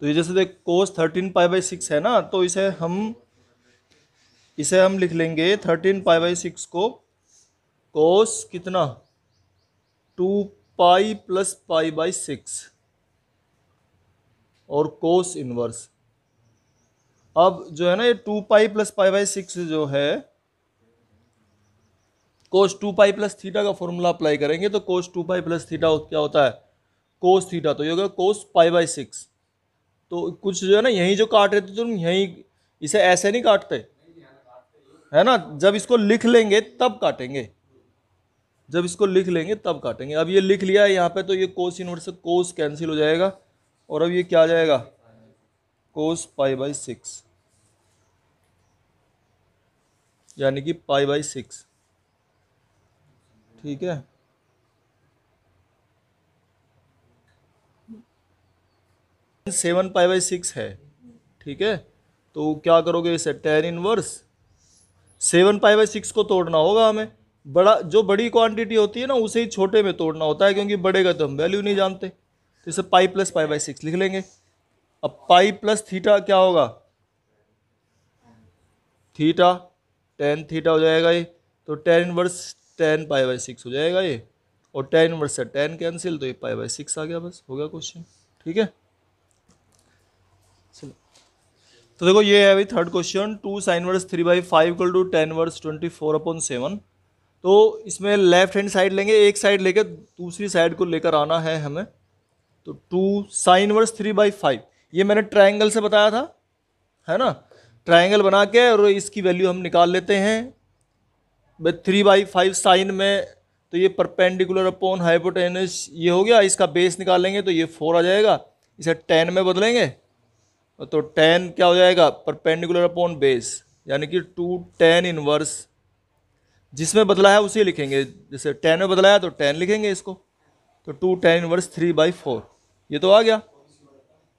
तो ये जैसे देख कोस 13 पाई/6 है ना, तो इसे हम लिख लेंगे 13 पाई/6 को कोस कितना 2 पाई प्लस पाई/6 और कोस इनवर्स। अब जो है ना ये 2 पाई प्लस पाई/6 जो है कोस 2 पाई प्लस थीटा का फॉर्मूला अप्लाई करेंगे तो कोस 2 पाई प्लस थीटा क्या होता है कोस थीटा, तो ये होगा कोस पाई/6। तो कुछ जो है ना यहीं जो काट रहे थे तुम यहीं इसे ऐसे नहीं काटते है ना, जब इसको लिख लेंगे तब काटेंगे, जब इसको लिख लेंगे तब काटेंगे। अब ये लिख लिया है यहाँ पे, तो ये कोस इनवर्स से कोस कैंसिल हो जाएगा और अब ये क्या आ जाएगा कोस पाई/6 यानी कि पाई/6। ठीक है, 7 पाई/6 है। ठीक है, तो क्या करोगे इसे tan इनवर्स 7 पाई/6 को तोड़ना होगा हमें। बड़ा जो बड़ी क्वांटिटी होती है ना उसे ही छोटे में तोड़ना होता है, क्योंकि बड़े का तो हम वैल्यू नहीं जानते, तो इसे पाई प्लस पाई/6 लिख लेंगे। अब पाई प्लस थीटा क्या होगा थीटा, tan थीटा हो जाएगा ये, तो tan इनवर्स tan पाई/6 हो जाएगा ये, और tan इनवर्स से tan कैंसिल, तो ये पाई/6 आ गया, बस हो गया क्वेश्चन। ठीक है, तो देखो ये है भाई third question, 2 sin inverse 3/5 equal to tan inverse 24/7। तो इसमें लेफ्ट हैंड साइड लेंगे, एक साइड लेकर दूसरी साइड को लेकर आना है हमें। तो 2 sin इनवर्स 3/5 ये मैंने ट्रायंगल से बताया था है ना, ट्रायंगल बना के और इसकी वैल्यू हम निकाल लेते हैं। 3/5 साइन में तो ये परपेंडिकुलर अपॉन हाइपोटेनस ये हो गया, इसका बेस निकालेंगे तो ये 4 आ जाएगा, इसे tan में बदलेंगे तो tan क्या हो जाएगा परपेंडिकुलर अपॉन बेस, यानी कि 2 tan इनवर्स जिसमें बदला है उसे लिखेंगे, जैसे tan में बदला है तो tan लिखेंगे इसको, तो 2 tan इनवर्स 3/4 ये तो आ गया।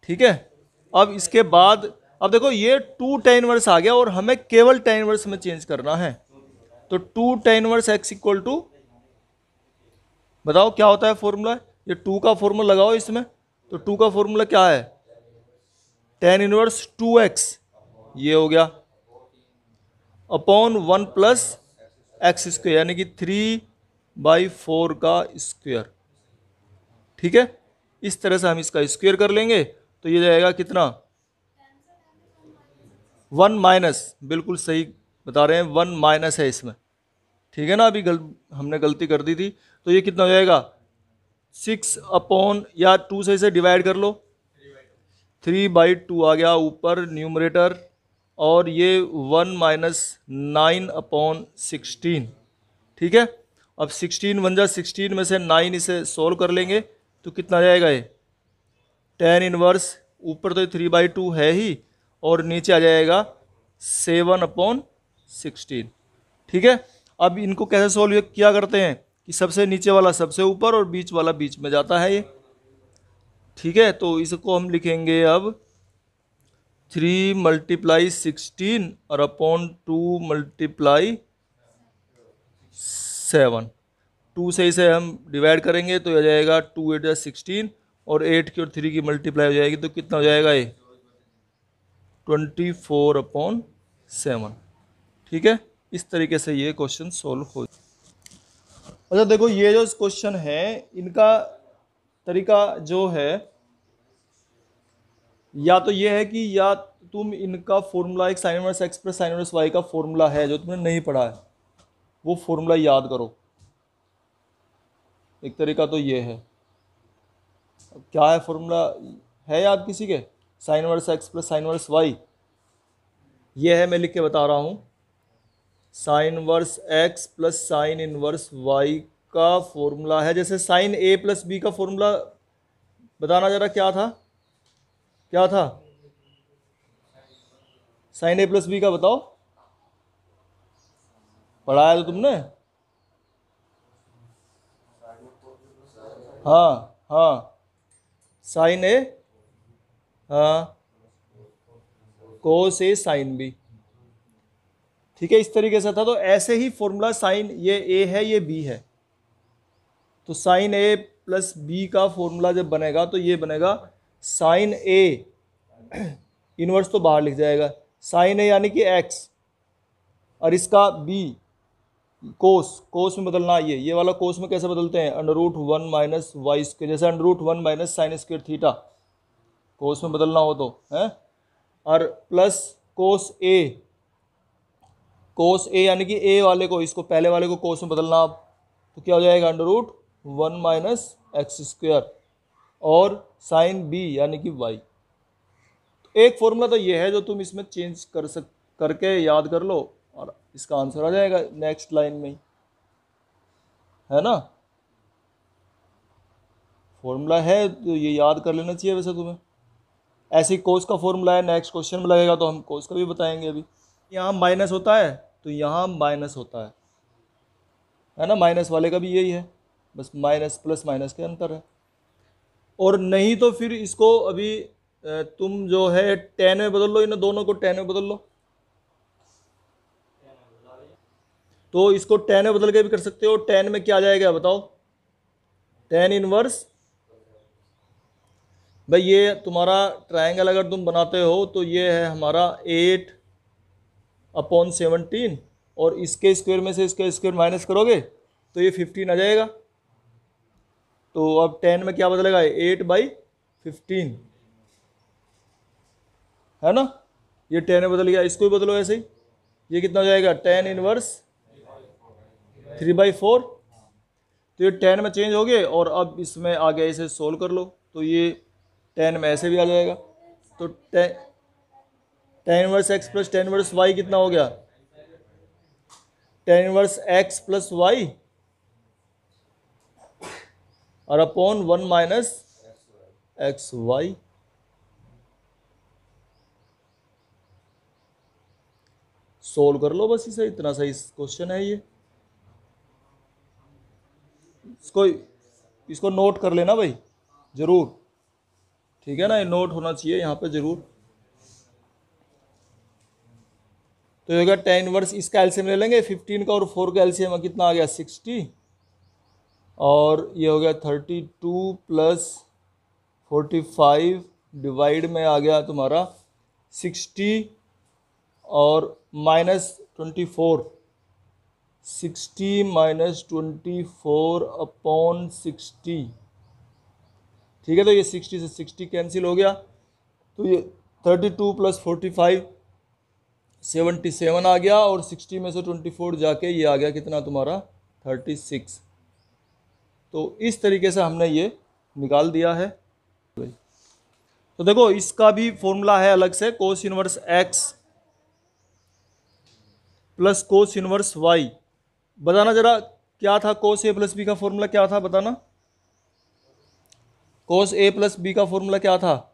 ठीक है, अब इसके बाद अब देखो ये 2 tan इनवर्स आ गया और हमें केवल tan इनवर्स में चेंज करना है, तो 2 tan inverse x equal to बताओ क्या होता है फॉर्मूला, ये 2 का फॉर्मूला लगाओ इसमें, तो 2 का फॉर्मूला क्या है tan इनवर्स 2x ये हो गया अपॉन 1 प्लस एक्स स्क्वायर यानी कि 3/4 का स्क्वायर। ठीक है, इस तरह से हम इसका स्क्वायर कर लेंगे तो ये जाएगा कितना 1 माइनस, बिल्कुल सही बता रहे हैं 1 माइनस है इसमें। ठीक है ना, अभी हमने गलती कर दी थी, तो ये कितना हो जाएगा 6 अपॉन या 2 से इसे डिवाइड कर लो, 3/2 आ गया ऊपर न्यूमरेटर, और ये 1 माइनस 9/16। ठीक है, अब 16 बन जा 16 में से 9 इसे सोल्व कर लेंगे तो कितना आ जाएगा ये tan इनवर्स ऊपर तो 3/2 है ही और नीचे आ जाएगा 7/16। ठीक है, अब इनको कैसे सोल्व किया करते हैं कि सबसे नीचे वाला सबसे ऊपर और बीच वाला बीच में जाता है ये। ठीक है, तो इसको हम लिखेंगे अब 3 × 16 और अपॉन 2 × 7, 2 से इसे हम डिवाइड करेंगे तो आ जाएगा 2 8 16 और 8 की और 3 की मल्टीप्लाई हो जाएगी तो कितना हो जाएगा ये 24/7। ठीक है, इस तरीके से ये क्वेश्चन सोल्व हो। अच्छा देखो ये जो क्वेश्चन है इनका तरीका जो है या तो ये है कि या तुम इनका फॉर्मूला एक sine inverse x plus sine inverse y का फॉर्मूला है जो तुमने नहीं पढ़ा है वो फॉर्मूला याद करो, एक तरीका तो ये है। क्या है फॉर्मूला है याद किसी के, sine inverse x plus sine inverse y ये है, मैं लिख के बता रहा हूँ, sine inverse x plus sine inverse y का फॉर्मूला है, जैसे साइन a प्लस b का फॉर्मूला बताना जरा क्या था, क्या था साइन a प्लस बी का बताओ, पढ़ाया तो तुमने, हाँ हाँ साइन ए हाँ कोस ए साइन बी। ठीक है, इस तरीके से था, तो ऐसे ही फॉर्मूला साइन ये ए है ये बी है, तो साइन ए प्लस बी का फॉर्मूला जब बनेगा तो ये बनेगा साइन ए इनवर्स तो बाहर लिख जाएगा, साइन ए यानी कि एक्स, और इसका बी कोस में बदलना, ये वाला कोस में कैसे बदलते हैं, under root 1 minus y square, जैसे under root 1 minus sine square theta, cos में बदलना हो तो है, और प्लस कोस ए यानी कि ए वाले को, इसको पहले वाले को कोस में बदलना आप, तो क्या हो जाएगा, under root 1 minus x square, और साइन बी यानी कि वाई। तो एक फॉर्मूला तो ये है जो तुम इसमें चेंज करके याद कर लो और इसका आंसर आ जाएगा नेक्स्ट लाइन में ही, है ना। फॉर्मूला है तो ये याद कर लेना चाहिए वैसे तुम्हें। ऐसे कोस का फॉर्मूला है, नेक्स्ट क्वेश्चन में लगेगा तो हम कोस का भी बताएंगे। अभी यहाँ माइनस होता है तो यहाँ माइनस होता है ना, माइनस वाले का भी यही है, बस माइनस प्लस माइनस के अंतर है। और नहीं तो फिर इसको अभी तुम जो है 10 में बदल लो, इन दोनों को 10 में बदल लो, तो इसको 10 में बदल के भी कर सकते हो। 10 में क्या आ जाएगा बताओ, 10 इनवर्स, भाई ये तुम्हारा ट्रायंगल अगर तुम बनाते हो तो ये है हमारा 8/17, और इसके स्क्वायर में से इसके स्क्वायर माइनस करोगे तो ये 15 आ जाएगा। तो अब 10 में क्या बदलेगा, 8/15, है ना, ये 10 में बदल गया, इसको भी बदलो ऐसे ही, ये कितना हो जाएगा, 10 इनवर्स 3/4, तो ये 10 में चेंज हो गए, और अब इसमें आगे इसे सोल्व कर लो तो ये 10 में ऐसे भी आ जाएगा। तो 10 inverse x plus 10 inverse y कितना हो गया, 10 इनवर्स एक्स प्लस वाई, और upon 1 minus x y. Solve कर लो बस इसे, इतना सही क्वेश्चन है ये। इसको नोट कर लेना भाई जरूर, ठीक है ना, ये नोट होना चाहिए यहाँ पे जरूर। तो ये होगा 10 इनवर्स, इसका एलसीएम ले लेंगे 15 का, और 4 का एलसीएम कितना आ गया 60, और ये हो गया 32 प्लस 45 डिवाइड में आ गया तुम्हारा 60 और माइनस 24, 60 माइनस 24 अपॉन 60, ठीक है। तो ये 60 से 60 कैंसिल हो गया, तो ये 32 प्लस 45 77 आ गया, और 60 में से 24 जाके ये आ गया कितना तुम्हारा 36। तो इस तरीके से हमने ये निकाल दिया है। तो देखो इसका भी फॉर्मूला है अलग से, cos inverse x plus cos inverse y. बताना जरा क्या था कोस ए प्लस बी का फॉर्मूला, क्या था बताना, कोस ए प्लस बी का फॉर्मूला क्या था,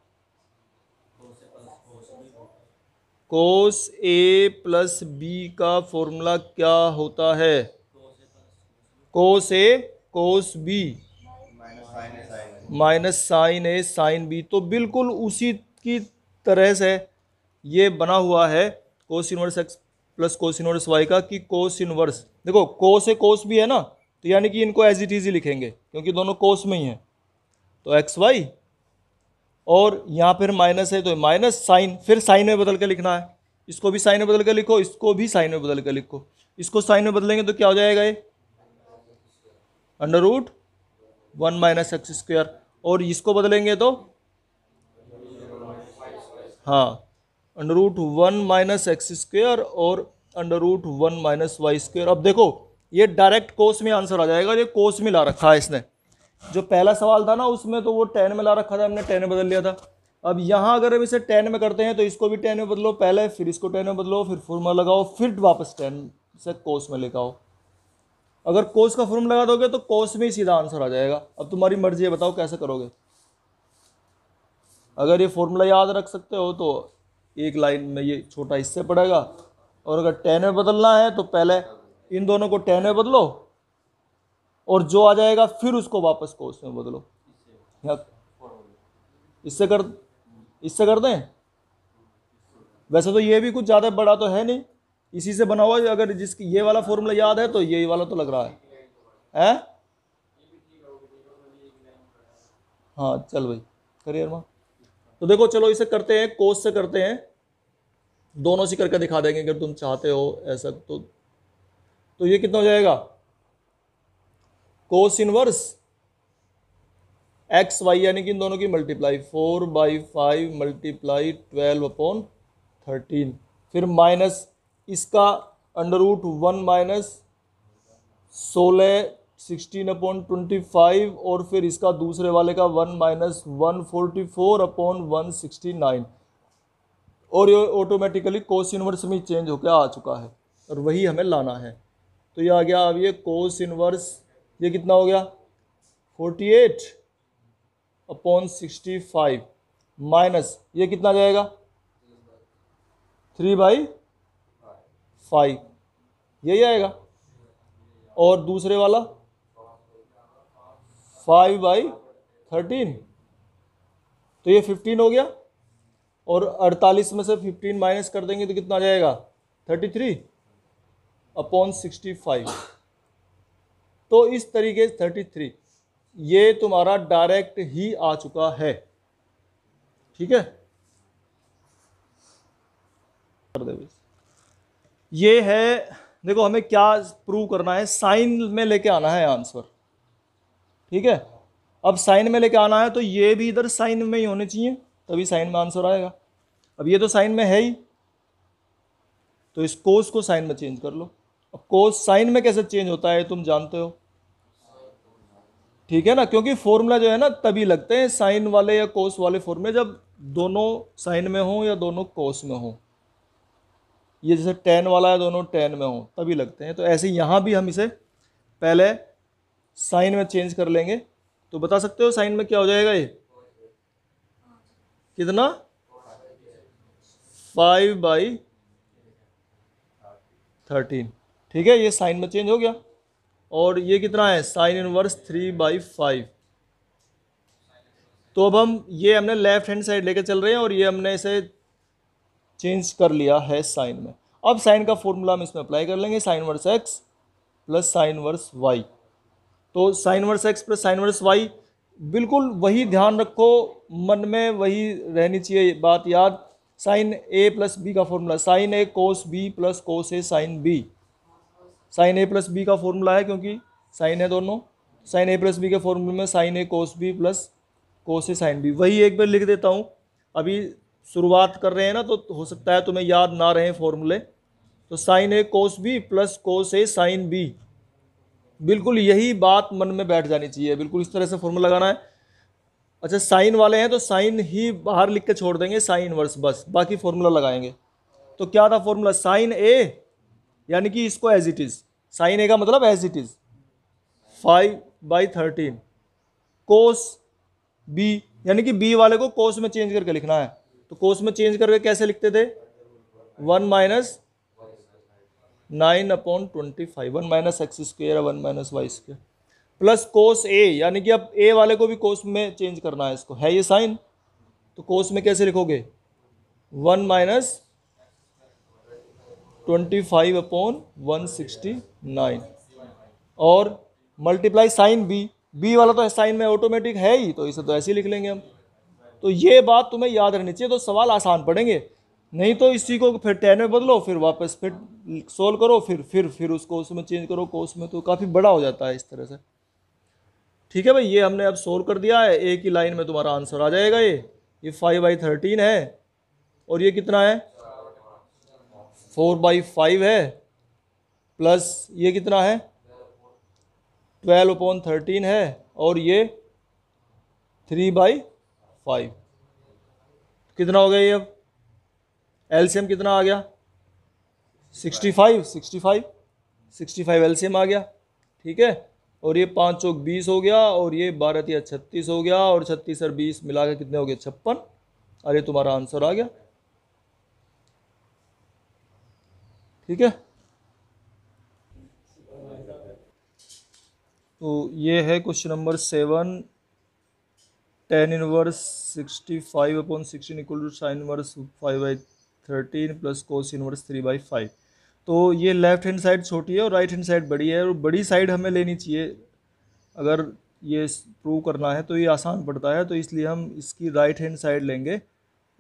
कोस ए प्लस बी का फॉर्मूला क्या होता है, cos a cos b minus sine a sine b. तो बिल्कुल उसी की तरह से ये बना हुआ है cos inverse x plus cos inverse y का, कि कोस इनवर्स, देखो कोस ए कोस भी है ना, तो यानी कि इनको एज इट इज ही लिखेंगे क्योंकि दोनों कोस में ही हैं, तो एक्स वाई, और यहाँ फिर माइनस है तो माइनस साइन, फिर साइन में बदल के लिखना है, इसको भी साइन में बदल के लिखो, इसको भी साइन में बदल के लिखो। इसको साइन में बदलेंगे तो क्या हो जाएगा, ये under root 1 minus x square, और इसको बदलेंगे तो हाँ under root 1 minus x square और under root 1 minus y square. अब देखो ये डायरेक्ट कोस में आंसर आ जाएगा, ये कोस में ला रखा है इसने, जो पहला सवाल था ना उसमें तो वो 10 में ला रखा था, हमने 10 में बदल लिया था। अब यहाँ अगर हम इसे 10 में करते हैं तो इसको भी 10 में बदलो पहले, फिर इसको 10 में बदलो, फिर फॉर्मूला लगाओ, फिर वापस 10 से कोस में लेकर आओ। अगर कोस का फॉर्मूला लगा दोगे तो कोस में ही सीधा आंसर आ जाएगा। अब तुम्हारी मर्जी है, बताओ कैसे करोगे। अगर ये फॉर्मूला याद रख सकते हो तो एक लाइन में ये छोटा इससे पड़ेगा, और अगर 10 में बदलना है तो पहले इन दोनों को 10 में बदलो, और जो आ जाएगा फिर उसको वापस कोस में बदलो। इससे कर दें। वैसे तो ये भी कुछ ज़्यादा बड़ा तो है नहीं, इसी से बना हुआ है। अगर जिसकी ये वाला फॉर्मूला याद है तो ये वाला तो लग रहा है? हाँ चल भाई करियर माँ, तो देखो चलो इसे करते हैं, कोस से करते हैं, दोनों से करके दिखा देंगे अगर तुम चाहते हो ऐसा। तो ये कितना हो जाएगा, कोस इनवर्स एक्स वाई यानी कि इन दोनों की मल्टीप्लाई, 4/5 मल्टीप्लाई 12/13, फिर माइनस इसका √1 माइनस 16/16/25, और फिर इसका दूसरे वाले का 1 माइनस 144/169, और ये ऑटोमेटिकली कोस इनवर्स में चेंज होकर आ चुका है और वही हमें लाना है। तो ये आ गया, अब ये कोस इनवर्स, ये कितना हो गया 48/65 माइनस ये कितना जाएगा 3/5, यही आएगा, और दूसरे वाला 5/13, तो ये 15 हो गया, और 48 में से 15 माइनस कर देंगे तो कितना आ जाएगा 33/65। तो इस तरीके से 33 ये तुम्हारा डायरेक्ट ही आ चुका है, ठीक है। ये है, देखो हमें क्या प्रूव करना है, साइन में लेके आना है आंसर, ठीक है। अब साइन में लेके आना है तो ये भी इधर साइन में ही होने चाहिए, तभी साइन में आंसर आएगा। अब ये तो साइन में है ही, तो इस कोस को साइन में चेंज कर लो। अब कोस साइन में कैसे चेंज होता है तुम जानते हो, ठीक है ना, क्योंकि फॉर्मूला जो है ना तभी लगते हैं साइन वाले या कोस वाले फॉर्मूले जब दोनों साइन में हो या दोनों कोस में हो। ये जैसे टेन वाला है, दोनों टेन में हो तभी लगते हैं। तो ऐसे यहाँ भी हम इसे पहले साइन में चेंज कर लेंगे। तो बता सकते हो साइन में क्या हो जाएगा, ये कितना 5/13, ठीक है, ये साइन में चेंज हो गया। और ये कितना है साइन इनवर्स 3/5। तो अब हम ये हमने लेफ्ट हैंड साइड लेके चल रहे हैं और ये हमने इसे चेंज कर लिया है साइन में। अब साइन का फॉर्मूला हम इसमें अप्लाई कर लेंगे, sine inverse x plus sine inverse y. तो sine inverse x plus sine inverse y, बिल्कुल वही ध्यान रखो, मन में वही रहनी चाहिए बात याद। साइन ए प्लस बी का फॉर्मूला साइन ए कोस बी प्लस कोस ए साइन बी। साइन ए प्लस बी का फॉर्मूला है क्योंकि साइन है दोनों, साइन ए प्लस बी के फॉर्मूले में साइन ए कोस बी प्लस कोस ए साइन बी। वही एक बार लिख देता हूँ, अभी शुरुआत कर रहे हैं ना तो हो सकता है तुम्हें याद ना रहे फॉर्मूले। तो साइन ए कोस बी प्लस कोस ए साइन बी, बिल्कुल यही बात मन में बैठ जानी चाहिए, बिल्कुल इस तरह से फॉर्मूला लगाना है। अच्छा साइन वाले हैं तो साइन ही बाहर लिख के छोड़ देंगे, साइन इनवर्स बस, बाकी फॉर्मूला लगाएंगे। तो क्या था फॉर्मूला, साइन ए यानी कि इसको as it is, sine a का मतलब as it is 5/13, cos b यानी कि बी वाले को कोस में चेंज करके लिखना है। तो कोस में चेंज करके कैसे लिखते थे 1 minus 9/25, 1 minus x square 1 minus y square plus cos a, यानी कि अब ए वाले को भी कोस में चेंज करना है, इसको है ये साइन, तो कोस में कैसे लिखोगे 1 माइनस 25/169 और मल्टीप्लाई साइन बी, बी वाला तो साइन में ऑटोमेटिक है ही, तो इसे तो ऐसे ही लिख लेंगे हम। तो ये बात तुम्हें याद रहनी चाहिए, तो सवाल आसान पड़ेंगे। नहीं तो इसी को फिर 10 में बदलो, फिर वापस फिर सोल्व करो, फिर उसको उसमें चेंज करो कोस में, तो काफ़ी बड़ा हो जाता है इस तरह से। ठीक है भाई, ये हमने अब सोल्व कर दिया है, एक ही लाइन में तुम्हारा आंसर आ जाएगा। ये 5/13 है और ये कितना है 4/5 है, प्लस ये कितना है 12/13 है, और ये 3/5। कितना हो गया ये, अब एलसीएम कितना आ गया 65 एलसीएम आ गया, ठीक है। और ये 5 चौक 20 हो गया, और ये 12 या 36 हो गया, और 36 और 20 मिला के कितने हो गए 56, और ये तुम्हारा आंसर आ गया, ठीक है। तो ये है question number 7, tan inverse 65/16 equal to sine inverse 5/13 plus cos inverse 3/5। तो ये लेफ्ट हैंड साइड छोटी है और राइट हैंड साइड बड़ी है, और बड़ी साइड हमें लेनी चाहिए अगर ये प्रूव करना है, तो ये आसान पड़ता है, तो इसलिए हम इसकी राइट हैंड साइड लेंगे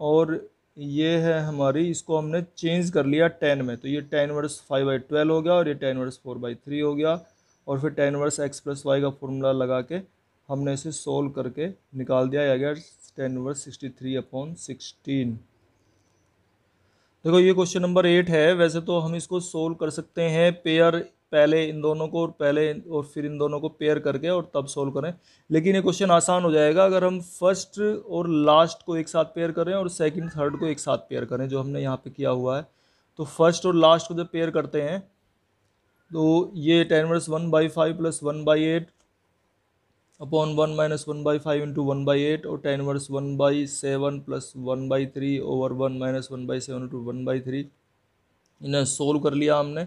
और ये है हमारी, इसको हमने चेंज कर लिया 10 में, तो ये tan इनवर्स 5/12 हो गया और ये tan इनवर्स 4/3 हो गया। और फिर tan inverse x plus y का फॉर्मूला लगा के हमने इसे सोल्व करके निकाल दिया, आ गया tan इनवर्स 63/16। देखो ये क्वेश्चन नंबर 8 है। वैसे तो हम इसको सोल्व कर सकते हैं पेयर, पहले इन दोनों को और फिर इन दोनों को पेयर करके और तब सोल्व करें, लेकिन ये क्वेश्चन आसान हो जाएगा अगर हम फर्स्ट और लास्ट को एक साथ पेयर करें और सेकंड थर्ड को एक साथ पेयर करें, जो हमने यहाँ पे किया हुआ है। तो फर्स्ट और लास्ट को जब पेयर करते हैं तो ये tan inverse 1/5 plus 1/8 upon 1 minus 1/5 into 1/8 और tan inverse 1/7 plus 1/3 over 1 minus 1/7 into 1/3। इन्हें सोल्व कर लिया हमने,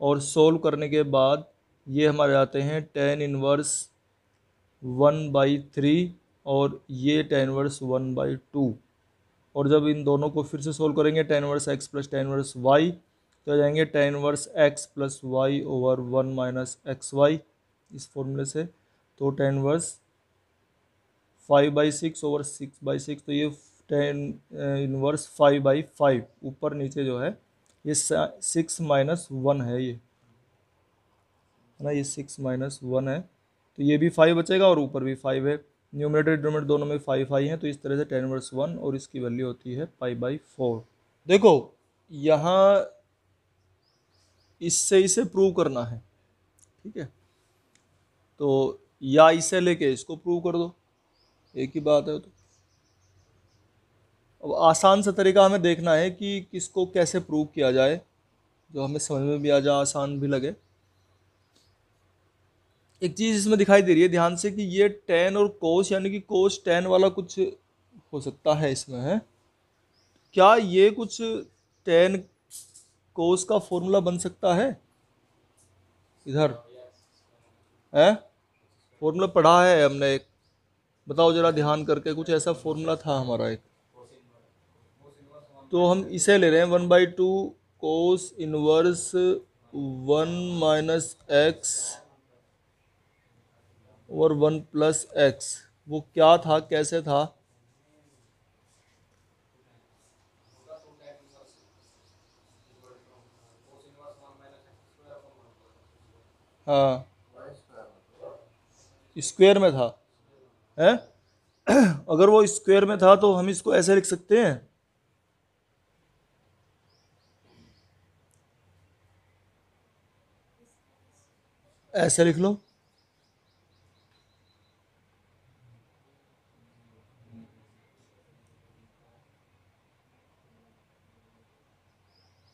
और सोल्व करने के बाद ये हमारे आते हैं tan इनवर्स 1/3 और ये tan इनवर्स 1/2। और जब इन दोनों को फिर से सोल्व करेंगे tan inverse x plus tan inverse y, तो आ जाएंगे tan inverse x plus y over 1 minus x y इस फॉर्मूले से। तो tan इनवर्स 5/6 ओवर 6/6, तो ये tan इनवर्स 5/5 ऊपर नीचे जो है ये 6 माइनस 1 है, ये है ना, ये 6 माइनस 1 है, तो ये भी 5 बचेगा और ऊपर भी 5 है। न्यूमरेटर डिनोमिनेटर दोनों में 5 है, तो इस तरह से tan इनवर्स 1 और इसकी वैल्यू होती है π/4। देखो यहाँ इससे इसे प्रूव करना है, ठीक है, तो या इसे लेके इसको प्रूव कर दो, एक ही बात है। तो अब आसान सा तरीका हमें देखना है कि किसको कैसे प्रूव किया जाए, जो हमें समझ में भी आ जाए, आसान भी लगे। एक चीज़ इसमें दिखाई दे रही है ध्यान से कि ये tan और cos, यानी कि cos tan वाला कुछ हो सकता है इसमें, है क्या ये कुछ tan cos का फॉर्मूला बन सकता है इधर, है फॉर्मूला पढ़ा है हमने एक, बताओ जरा ध्यान करके, कुछ ऐसा फॉर्मूला था हमारा एक, तो हम इसे ले रहे हैं 1/2 कोस इनवर्स 1 माइनस एक्स और 1 प्लस एक्स। वो क्या था, कैसे था? हाँ स्क्वायर में था, है अगर वो स्क्वायर में था तो हम इसको ऐसे लिख सकते हैं, ऐसे लिख लो।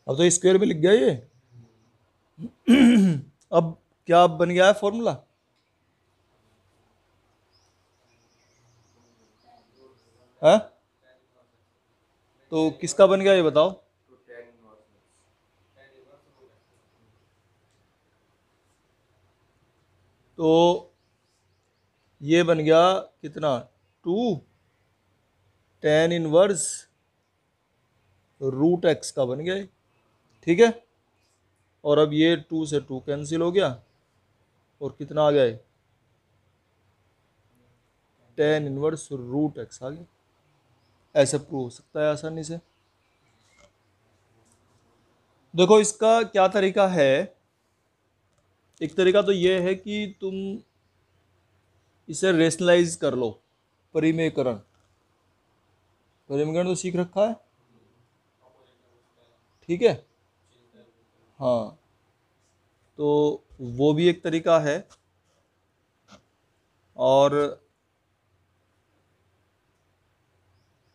अब तो स्क्वायर में लिख गया ये अब क्या बन गया है फॉर्मूला? है तो किसका बन गया ये बताओ? तो ये बन गया कितना, 2 tan इनवर्स रूट एक्स का बन गया, ठीक है। और अब ये 2 से 2 कैंसिल हो गया और कितना आ गया, tan इनवर्स रूट एक्स आ गया। ऐसे प्रूव हो सकता है आसानी से। देखो इसका क्या तरीका है, एक तरीका तो ये है कि तुम इसे रेशनलाइज कर लो, परिमेयकरण, परिमेयकरण तो सीख रखा है, ठीक है, हाँ, तो वो भी एक तरीका है। और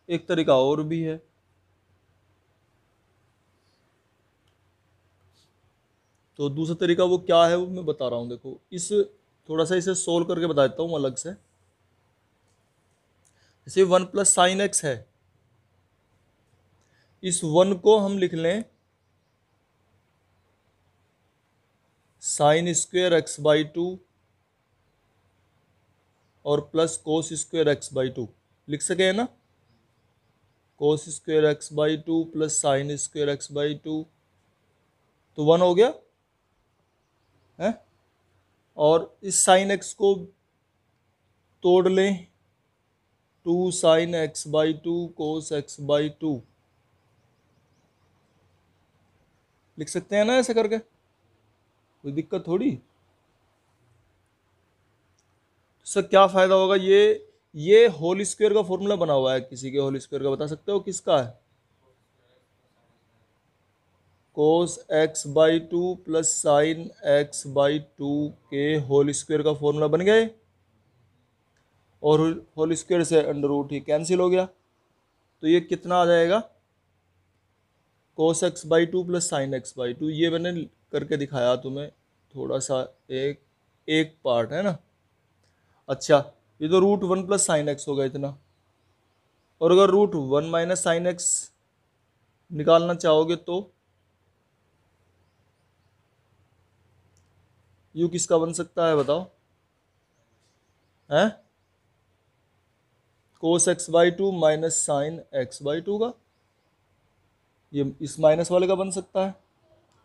एक तरीका और भी है, तो दूसरा तरीका वो क्या है वो मैं बता रहा हूँ। देखो इस थोड़ा सा इसे सोल्व करके बता देता हूँ अलग से। जैसे 1 प्लस साइन एक्स है, इस 1 को हम लिख लें साइन स्क्वेयर एक्स बाई 2 और plus cos square x by 2 लिख सके, है ना, cos square x by 2 plus sine square x by 2, तो 1 हो गया है। और इस साइन एक्स को तोड़ लें 2 sign x by 2 cos x by 2 लिख सकते हैं ना ऐसे करके, कोई दिक्कत थोड़ी। इससे क्या फायदा होगा, ये होल स्क्वायर का फॉर्मूला बना हुआ है, किसी के होल स्क्वायर का बता सकते हो किसका है? कोस x by 2 plus sine x by 2 के होल स्क्वायर का फॉर्मूला बन गए, और होल स्क्वायर से अंडर रूट ही कैंसिल हो गया, तो ये कितना आ जाएगा? कोस x by 2 plus sine x by 2। ये मैंने करके दिखाया तुम्हें, थोड़ा सा एक एक पार्ट है ना। अच्छा, ये तो रूट 1 प्लस साइन एक्स होगा इतना, और अगर रूट 1 माइनस साइन एक्स निकालना चाहोगे तो यू किसका बन सकता है बताओ? है कोस x by 2 minus sine x by 2 का, ये इस माइनस वाले का बन सकता है।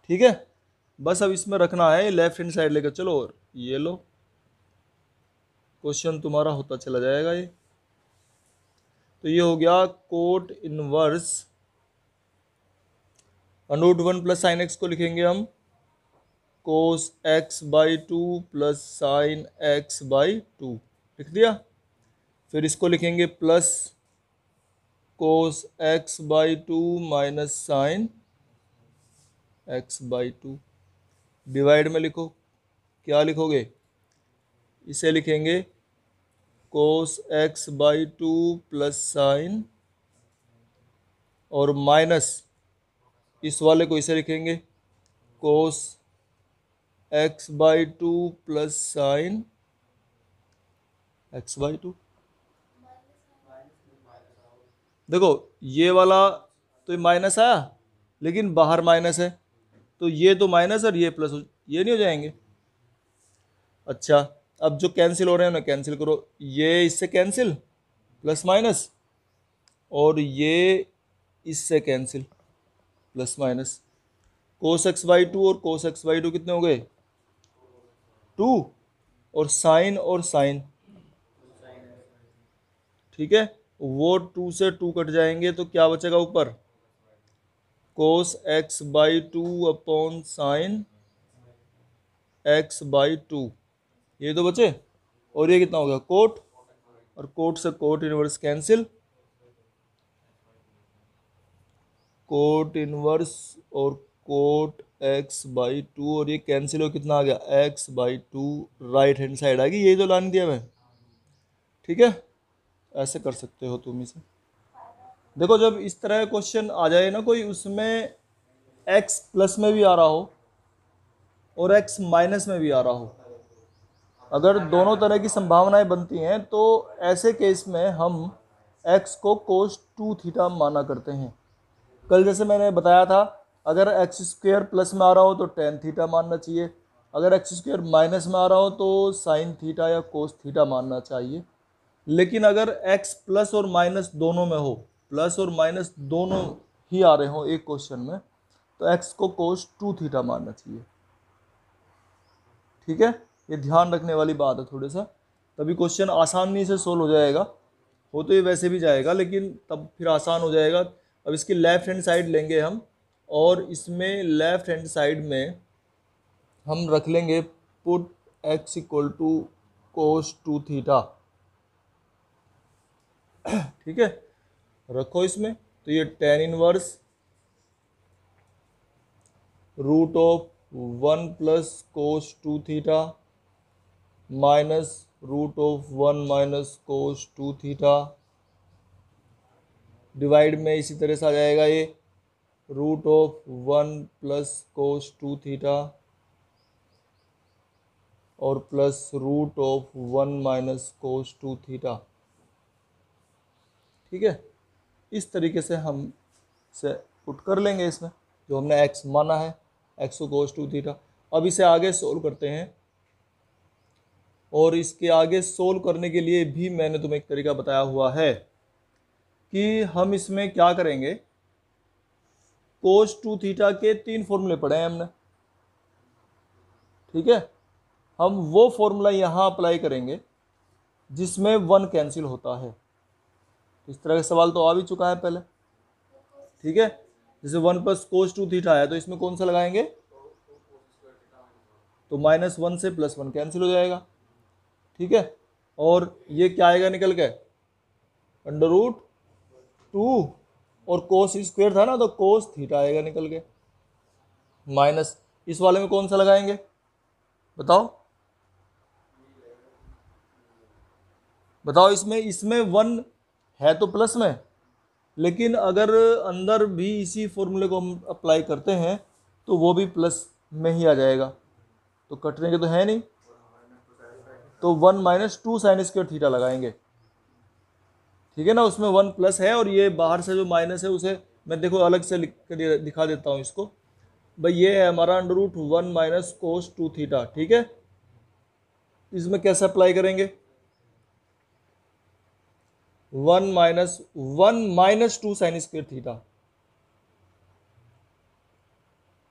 ठीक है, बस अब इसमें रखना है लेफ्ट हैंड साइड लेकर चलो, और ये लो क्वेश्चन तुम्हारा होता चला जाएगा ये। तो ये हो गया cot inverse root 1 plus sine x को लिखेंगे हम cos x by 2 plus sine x by 2, लिख दिया। फिर इसको लिखेंगे plus cos x by 2 minus sine x by 2, divide में लिखो, क्या लिखोगे? इसे लिखेंगे cos x by 2 plus sine, और माइनस इस वाले को इसे लिखेंगे cos x by 2 plus sine x by 2। देखो ये वाला तो ये माइनस आया, लेकिन बाहर माइनस है, तो ये तो माइनस और ये प्लस, ये नहीं हो जाएंगे? अच्छा, अब जो कैंसिल हो रहे हैं ना कैंसिल करो, ये इससे कैंसिल प्लस माइनस, और ये इससे cancel plus minus. Cos x by 2 और कोस एक्स बाई 2 कितने हो गए? 2, और साइन, ठीक है, वो 2 से 2 कट जाएंगे, तो क्या बचेगा ऊपर? कोस x by 2 upon sine x by 2, ये तो बचे, और ये कितना हो गया? कोट, और कोट से cot inverse cancel, cot inverse और कोट एक्स बाई 2, और ये कैंसिल हो कितना आ गया? X by 2 right hand side आ गई, यही तो लाने दिया मैं। ठीक है, ऐसे कर सकते हो तुम इसे। देखो जब इस तरह का क्वेश्चन आ जाए ना कोई, उसमें एक्स प्लस में भी आ रहा हो और एक्स माइनस में भी आ रहा हो, अगर दोनों तरह की संभावनाएं बनती हैं, तो ऐसे केस में हम एक्स को कोस 2 थीटा माना करते हैं। कल जैसे मैंने बताया था, अगर एक्स स्क्वेयर प्लस में आ रहा हो तो टेन थीटा मानना चाहिए, अगर एक्स स्क्वेयर माइनस में आ रहा हो तो साइन थीटा या कोस थीटा मानना चाहिए। लेकिन अगर एक्स प्लस और माइनस दोनों में हो, प्लस और माइनस दोनों ही आ रहे हो एक क्वेश्चन में, तो एक्स को कोस 2 थीटा मानना चाहिए। ठीक है, ये ध्यान रखने वाली बात है थोड़ा सा, तभी क्वेश्चन आसानी से सोल्व हो जाएगा। हो तो ये वैसे भी जाएगा, लेकिन तब फिर आसान हो जाएगा। अब इसकी लेफ्ट हैंड साइड लेंगे हम, और इसमें लेफ्ट हैंड साइड में हम रख लेंगे put x equal to cos 2 theta. ठीक है, रखो इसमें, तो ये tan inverse root of 1 plus cos 2 theta minus root of 1 minus cos 2 theta, divide में इसी तरह से आ जाएगा ये root of 1 plus cos 2 theta और plus root of 1 minus cos 2 theta. ठीक है, इस तरीके से हम से पुट कर लेंगे इसमें, जो हमने एक्स माना है, एक्स को कोस 2 थीटा। अब इसे आगे सोल्व करते हैं, और इसके आगे सोल्व करने के लिए भी मैंने तुम्हें एक तरीका बताया हुआ है कि हम इसमें क्या करेंगे। कोस 2 थीटा के 3 फॉर्मूले पढ़े हैं हमने, ठीक है, हम वो फॉर्मूला यहाँ अप्लाई करेंगे जिसमें 1 कैंसिल होता है। तो इस तरह का सवाल तो आ भी चुका है पहले, ठीक है। जैसे 1 प्लस कोस 2 थीटा है, तो इसमें कौन सा लगाएंगे, तो -1 से +1 कैंसिल हो जाएगा, ठीक है। और ये क्या आएगा निकल के, √2, और कोस स्क्वायर था ना, तो कोस थीटा आएगा निकल के, माइनस इस वाले में कौन सा लगाएंगे बताओ बताओ। इसमें इसमें 1 है तो प्लस में, लेकिन अगर अंदर भी इसी फॉर्मूले को हम अप्लाई करते हैं तो वो भी प्लस में ही आ जाएगा, तो कटने के तो है नहीं, तो 1 - 2 साइन स्क्वायर थीटा लगाएंगे, ठीक है ना। उसमें 1 प्लस है, और ये बाहर से जो माइनस है उसे मैं देखो अलग से लिख कर दिखा देता हूँ इसको। भाई ये है हमारा √1 - कोस 2 थीटा, ठीक है। इसमें कैसे अप्लाई करेंगे, 1 - 2 साइन स्क्वायर थीटा,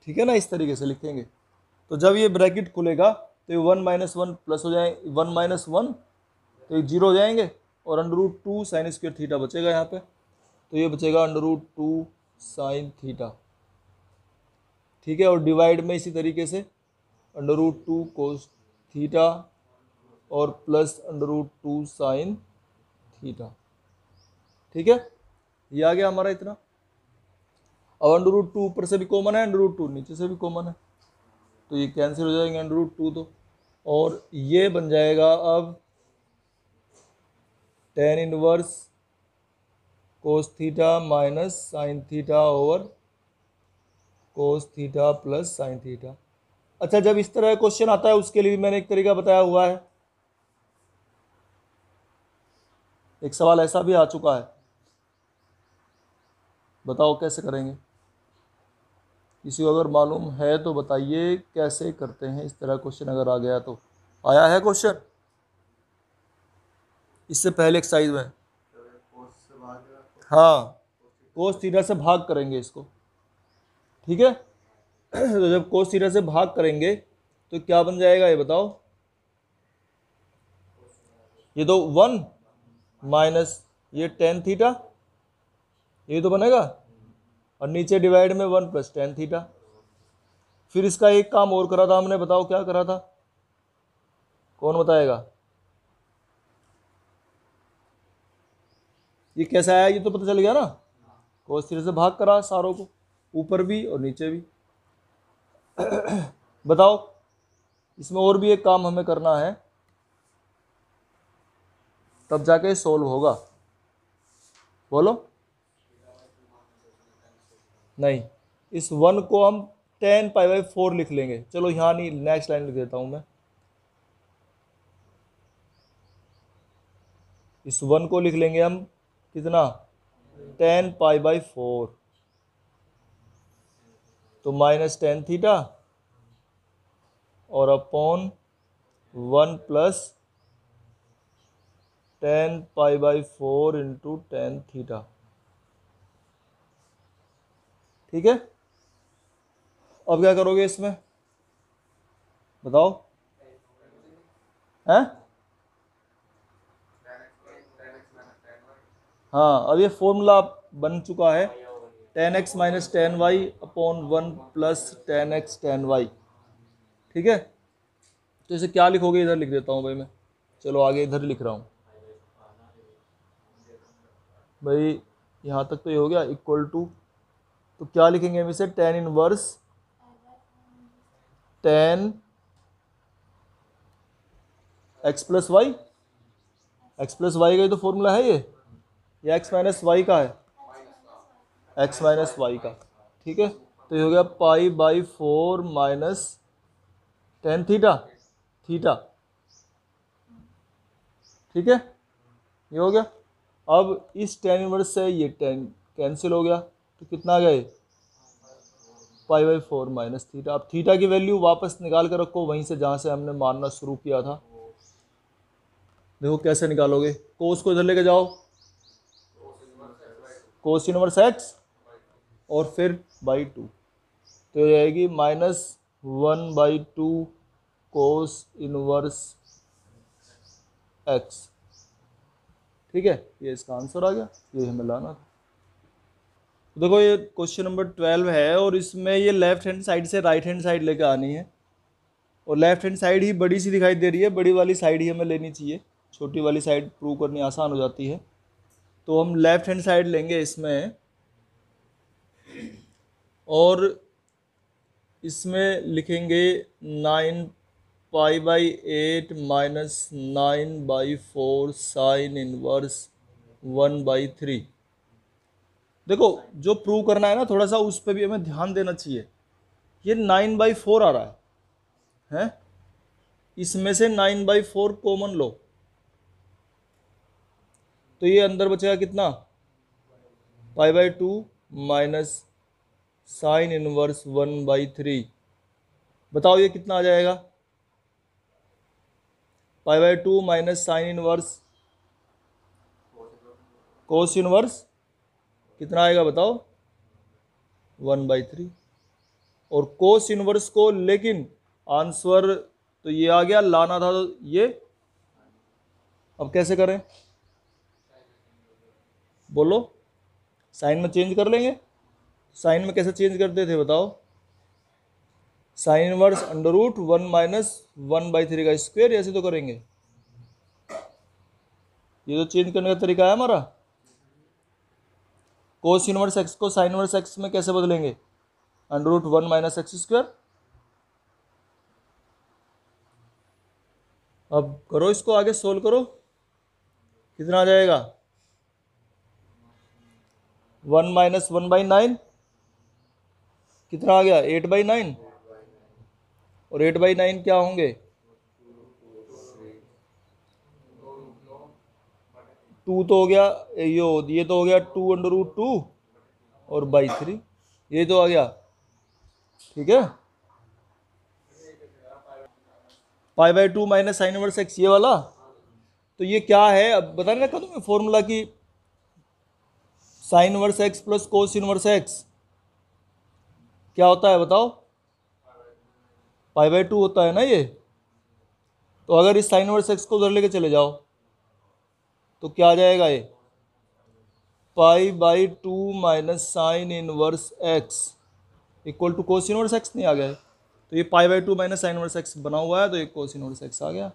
ठीक है ना, इस तरीके से लिखेंगे। तो जब ये ब्रैकेट खुलेगा तो ये 1 - 1 प्लस हो जाए, 1 - 1 तो ये 0 हो जाएंगे, और √2 साइन स्क्वायर थीटा बचेगा यहाँ पे, तो ये बचेगा √2 साइन थीटा, ठीक है। और डिवाइड में इसी तरीके से √2 कोस थीटा और प्लस √2 साइन थीटा, ठीक है। ये आ गया हमारा इतना। अब √2 ऊपर से भी कॉमन है, √2 नीचे से भी कॉमन है, तो ये कैंसिल हो जाएंगे √2 तो, और ये बन जाएगा अब tan inverse cos theta minus sine theta over cos theta plus sine theta. अच्छा, जब इस तरह का क्वेश्चन आता है उसके लिए भी मैंने एक तरीका बताया हुआ है, एक सवाल ऐसा भी आ चुका है, बताओ कैसे करेंगे। किसी को अगर मालूम है तो बताइए कैसे करते हैं इस तरह क्वेश्चन, अगर आ गया तो। आया है क्वेश्चन इससे पहले एक्सरसाइज में, हाँ, कोस थीटा से भाग करेंगे इसको, ठीक है। तो जब कोस थीटा से भाग करेंगे तो क्या बन जाएगा ये बताओ, ये तो 1 माइनस ये tan थीटा, ये तो बनेगा, और नीचे डिवाइड में 1 + tan थीटा। फिर इसका एक काम और करा था हमने, बताओ क्या करा था, कौन बताएगा। ये कैसे आया, ये तो पता चल गया ना, कोस थीटा से भाग करा सारों को, ऊपर भी और नीचे भी। बताओ, इसमें और भी एक काम हमें करना है, तब जाके सोल्व होगा, बोलो। नहीं, इस 1 को हम tan π/4 लिख लेंगे, चलो यहाँ नहीं, नेक्स्ट लाइन लिख देता हूँ मैं। इस 1 को लिख लेंगे हम कितना, tan π/4, तो माइनस tan थीटा और upon 1 + tan π/4 into tan theta, ठीक है। अब क्या करोगे इसमें बताओ, हैं। हाँ, अब ये फॉर्मूला बन चुका है, tan x - tan y upon 1 + tan x tan y, ठीक है। तो इसे क्या लिखोगे, इधर लिख देता हूँ भाई मैं, चलो आगे इधर लिख रहा हूँ भाई, यहाँ तक तो ये हो गया, इक्वल टू, तो क्या लिखेंगे हम इसे, tan inverse tan x + y, x + y का ही तो फॉर्मूला है ये, या x - y का है, x - y का, ठीक है। तो ये हो गया π/4 माइनस tan थीटा, ठीक है, ये हो गया। अब इस tan इनवर्स से ये tan कैंसिल हो गया, तो कितना आ गया ये, π/4 माइनस थीटा। अब थीटा की वैल्यू वापस निकाल कर रखो वहीं से जहाँ से हमने मानना शुरू किया था, देखो कैसे निकालोगे, कोस को इधर लेके जाओ, कोस इनवर्स x और फिर /2, तो हो जाएगी -1/2 कोस इनवर्स x, ठीक है, ये इसका आंसर आ गया, ये हमें लाना था। तो देखो ये क्वेश्चन नंबर 12 है और इसमें ये लेफ्ट हैंड साइड से राइट हैंड साइड लेकर आनी है, और लेफ्ट हैंड साइड ही बड़ी सी दिखाई दे रही है, बड़ी वाली साइड ही हमें लेनी चाहिए, छोटी वाली साइड प्रूव करनी आसान हो जाती है। तो हम लेफ्ट हैंड साइड लेंगे इसमें, और इसमें लिखेंगे 9π/8 - 9/4 साइन इनवर्स 1/3। देखो जो प्रूव करना है ना, थोड़ा सा उस पर भी हमें ध्यान देना चाहिए। ये 9/4 आ रहा है, इसमें से 9/4 कॉमन लो, तो ये अंदर बचेगा कितना, π/2 माइनस साइन इनवर्स 1/3। बताओ ये कितना आ जाएगा, π/2 minus sine inverse cos inverse कितना आएगा बताओ, 1/3। और कोस इनवर्स को, लेकिन आंसर तो ये आ गया, लाना था तो ये, अब कैसे करें बोलो, साइन में चेंज कर लेंगे। साइन में कैसे चेंज करते थे बताओ, साइन इनवर्स √1 माइनस 1/3 का स्क्वायर, ऐसे तो करेंगे। ये तो चेंज करने का तरीका है हमारा। कोस इनवर्स एक्स को साइन इनवर्स एक्स में कैसे बदलेंगे, √1 माइनस x²। अब करो इसको, आगे सोल्व करो, कितना आ जाएगा, 1 - 1/9 कितना आ गया, 8/9। और 8/9 क्या होंगे, 2 तो हो गया, ये तो हो गया 2√2 और 3, ये तो आ गया, ठीक है। π/2 माइनस साइन इनवर्स एक्स, ये वाला। तो ये क्या है, अब बता नहीं रखा तुम्हें फॉर्मूला की, sign inverse x plus cos inverse x क्या होता है बताओ, π/2 होता है ना ये। तो अगर इस साइन इनवर्स एक्स को उधर लेके चले जाओ तो क्या आ जाएगा, ये π/2 minus sine inverse x equal to cos inverse x नहीं आ गया है। तो ये π/2 माइनस साइन इनवर्स एक्स बना हुआ है, तो ये कोस इनवर्स एक्स आ गया।